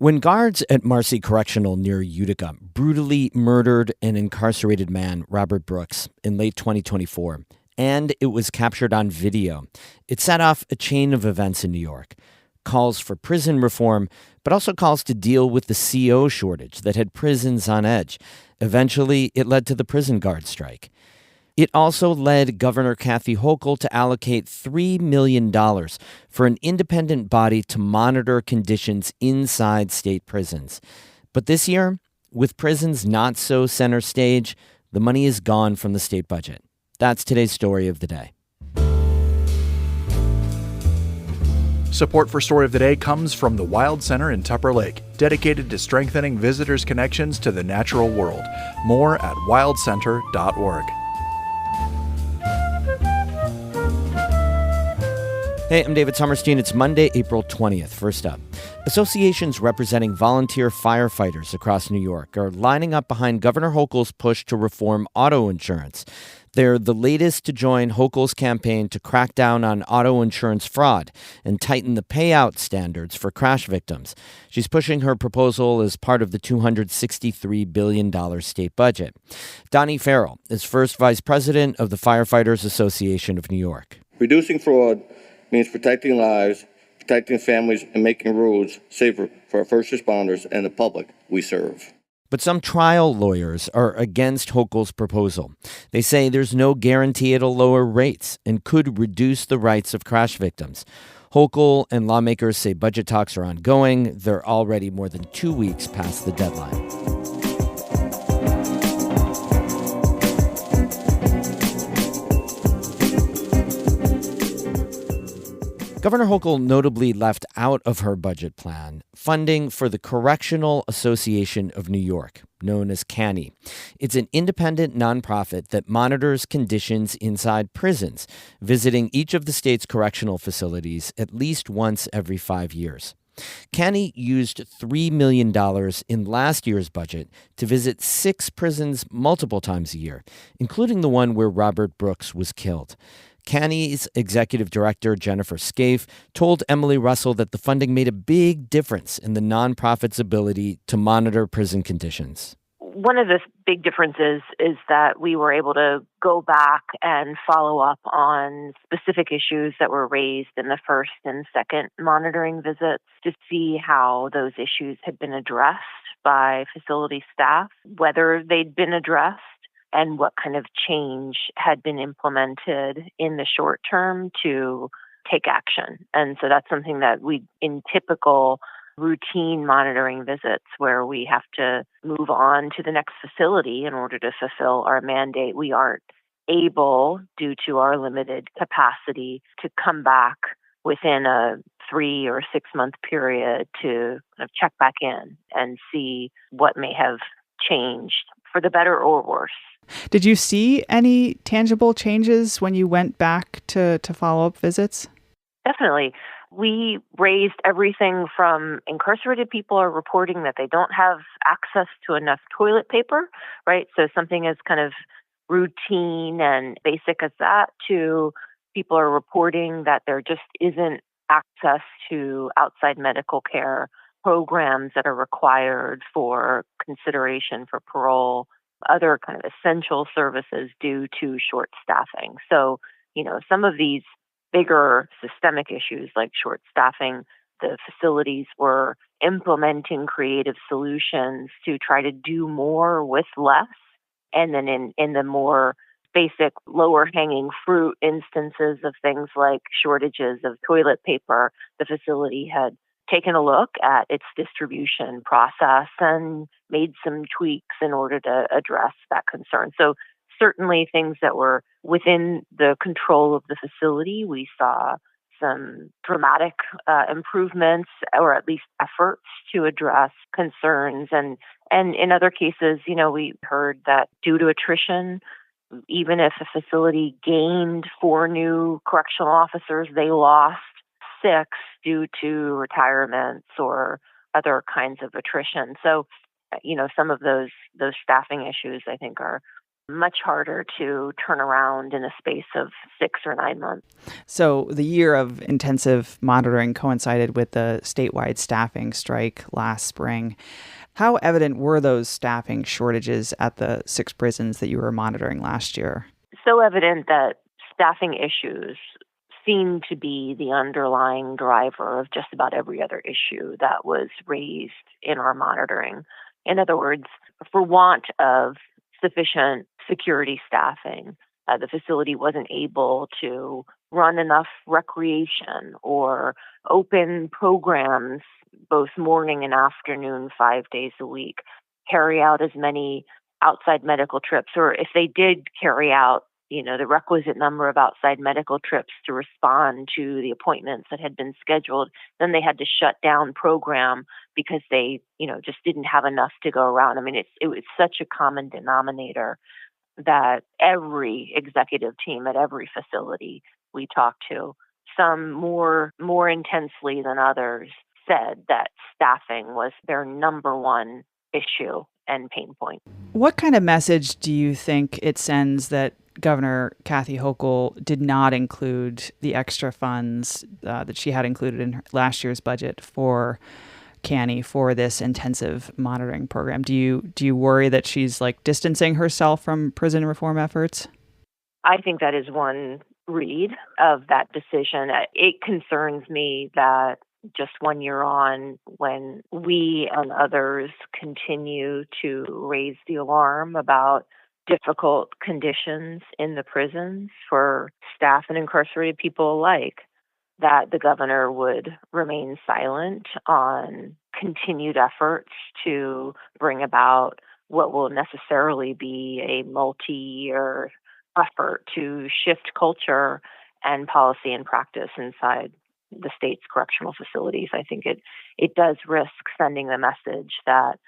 When guards at Marcy Correctional near Utica brutally murdered an incarcerated man, Robert Brooks, in late 2024, and it was captured on video, it set off a chain of events in New York. Calls for prison reform, but also calls to deal with the CO shortage that had prisons on edge. Eventually, it led to the prison guard strike. It also led Governor Kathy Hochul to allocate $3 million for an independent body to monitor conditions inside state prisons. But this year, with prisons not so center stage, the money is gone from the state budget. That's today's story of the day. Support for Story of the Day comes from the Wild Center in Tupper Lake, dedicated to strengthening visitors' connections to the natural world. More at wildcenter.org. Hey, I'm David Sommerstein. It's Monday, April 20th. First up, associations representing volunteer firefighters across New York are lining up behind Governor Hochul's push to reform auto insurance. They're the latest to join Hochul's campaign to crack down on auto insurance fraud and tighten the payout standards for crash victims. She's pushing her proposal as part of the $263 billion state budget. Donnie Farrell is first vice president of the Firefighters Association of New York. Reducing fraud means protecting lives, protecting families, and making roads safer for our first responders and the public we serve. But some trial lawyers are against Hochul's proposal. They say there's no guarantee it'll lower rates and could reduce the rights of crash victims. Hochul and lawmakers say budget talks are ongoing. They're already more than 2 weeks past the deadline. Governor Hochul notably left out of her budget plan funding for the Correctional Association of New York, known as CANY. It's an independent nonprofit that monitors conditions inside prisons, visiting each of the state's correctional facilities at least once every 5 years. CANY used $3 million in last year's budget to visit 6 prisons multiple times a year, including the one where Robert Brooks was killed. CANY's executive director, Jennifer Scaife, told Emily Russell that the funding made a big difference in the nonprofit's ability to monitor prison conditions. One of the big differences is that we were able to go back and follow up on specific issues that were raised in the first and second monitoring visits to see how those issues had been addressed by facility staff, whether they'd been addressed, and what kind of change had been implemented in the short term to take action. And so that's something that we, in typical routine monitoring visits where we have to move on to the next facility in order to fulfill our mandate, we aren't able, due to our limited capacity, to come back within a 3 or 6 month period to kind of check back in and see what may have changed for the better or worse. Did you see any tangible changes when you went back to follow-up visits? Definitely. We raised everything from incarcerated people are reporting that they don't have access to enough toilet paper, right? So something as kind of routine and basic as that, to people are reporting that there just isn't access to outside medical care programs that are required for consideration for parole, other kind of essential services due to short staffing. So, some of these bigger systemic issues like short staffing, the facilities were implementing creative solutions to try to do more with less. And then in the more basic lower hanging fruit instances of things like shortages of toilet paper, the facility had taken a look at its distribution process and made some tweaks in order to address that concern. So certainly things that were within the control of the facility, we saw some dramatic improvements or at least efforts to address concerns. And in other cases, we heard that due to attrition, even if a facility gained 4 new correctional officers, they lost 6 due to retirements or other kinds of attrition. So, some of those staffing issues, I think, are much harder to turn around in a space of 6 or 9 months. So the year of intensive monitoring coincided with the statewide staffing strike last spring. How evident were those staffing shortages at the 6 prisons that you were monitoring last year? So evident that staffing issues seem to be the underlying driver of just about every other issue that was raised in our monitoring. In other words, for want of sufficient security staffing, the facility wasn't able to run enough recreation or open programs both morning and afternoon, 5 days a week, carry out as many outside medical trips, or if they did carry out the requisite number of outside medical trips to respond to the appointments that had been scheduled, then they had to shut down program because they, just didn't have enough to go around. I mean, it was such a common denominator that every executive team at every facility we talked to, some more intensely than others, said that staffing was their number one issue and pain point. What kind of message do you think it sends that Governor Kathy Hochul did not include the extra funds that she had included in last year's budget for CANI for this intensive monitoring program? Do you worry that she's distancing herself from prison reform efforts? I think that is one read of that decision. It concerns me that just 1 year on, when we and others continue to raise the alarm about difficult conditions in the prisons for staff and incarcerated people alike, that the governor would remain silent on continued efforts to bring about what will necessarily be a multi-year effort to shift culture and policy and practice inside the state's correctional facilities. I think it does risk sending the message that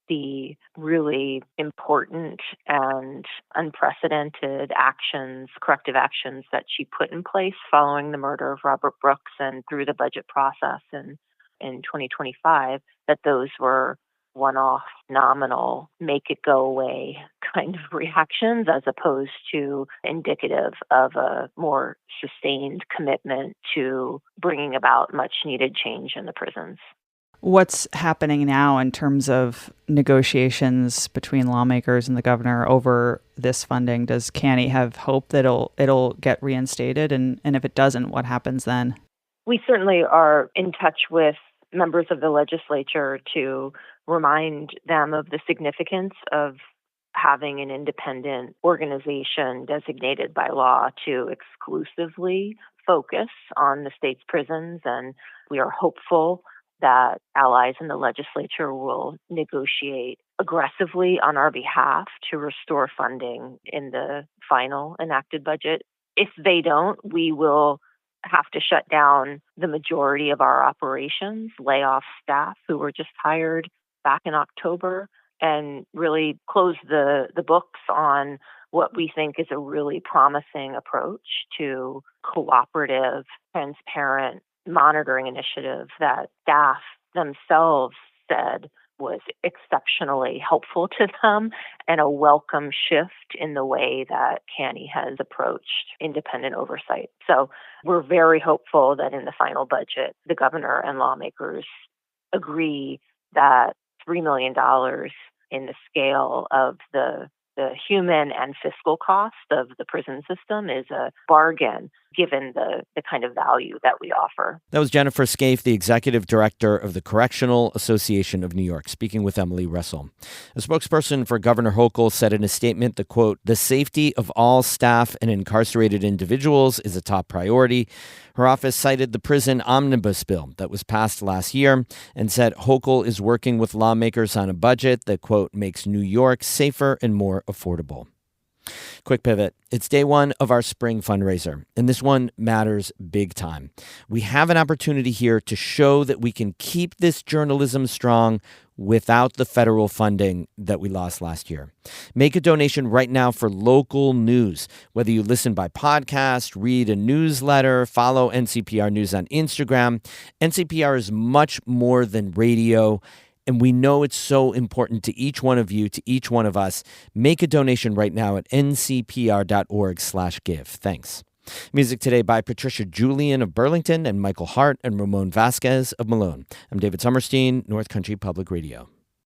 the really important and unprecedented corrective actions that she put in place following the murder of Robert Brooks and through the budget process in 2025, that those were one-off, nominal, make it go away kind of reactions, as opposed to indicative of a more sustained commitment to bringing about much-needed change in the prisons. What's happening now in terms of negotiations between lawmakers and the governor over this funding? Does CANI have hope that it'll get reinstated? And if it doesn't, what happens then? We certainly are in touch with members of the legislature to remind them of the significance of having an independent organization designated by law to exclusively focus on the state's prisons. And we are hopeful that allies in the legislature will negotiate aggressively on our behalf to restore funding in the final enacted budget. If they don't, we will have to shut down the majority of our operations, lay off staff who were just hired back in October, and really close the books on what we think is a really promising approach to cooperative, transparent monitoring initiative that staff themselves said was exceptionally helpful to them and a welcome shift in the way that CANI has approached independent oversight. So we're very hopeful that in the final budget, the governor and lawmakers agree that $3 million in the scale of the human and fiscal cost of the prison system is a bargain, given the kind of value that we offer. That was Jennifer Scaife, the executive director of the Correctional Association of New York, speaking with Emily Russell. A spokesperson for Governor Hochul said in a statement that, quote, "The safety of all staff and incarcerated individuals is a top priority." Her office cited the prison omnibus bill that was passed last year and said Hochul is working with lawmakers on a budget that, quote, "makes New York safer and more affordable." Quick pivot. It's day one of our spring fundraiser, and this one matters big time. We have an opportunity here to show that we can keep this journalism strong without the federal funding that we lost last year. Make a donation right now for local news. Whether you listen by podcast, read a newsletter, follow NCPR News on Instagram, NCPR is much more than radio. And we know it's so important to each one of you, to each one of us. Make a donation right now at ncpr.org/give. Thanks. Music today by Patricia Julian of Burlington and Michael Hart and Ramon Vasquez of Malone. I'm David Summerstein, North Country Public Radio.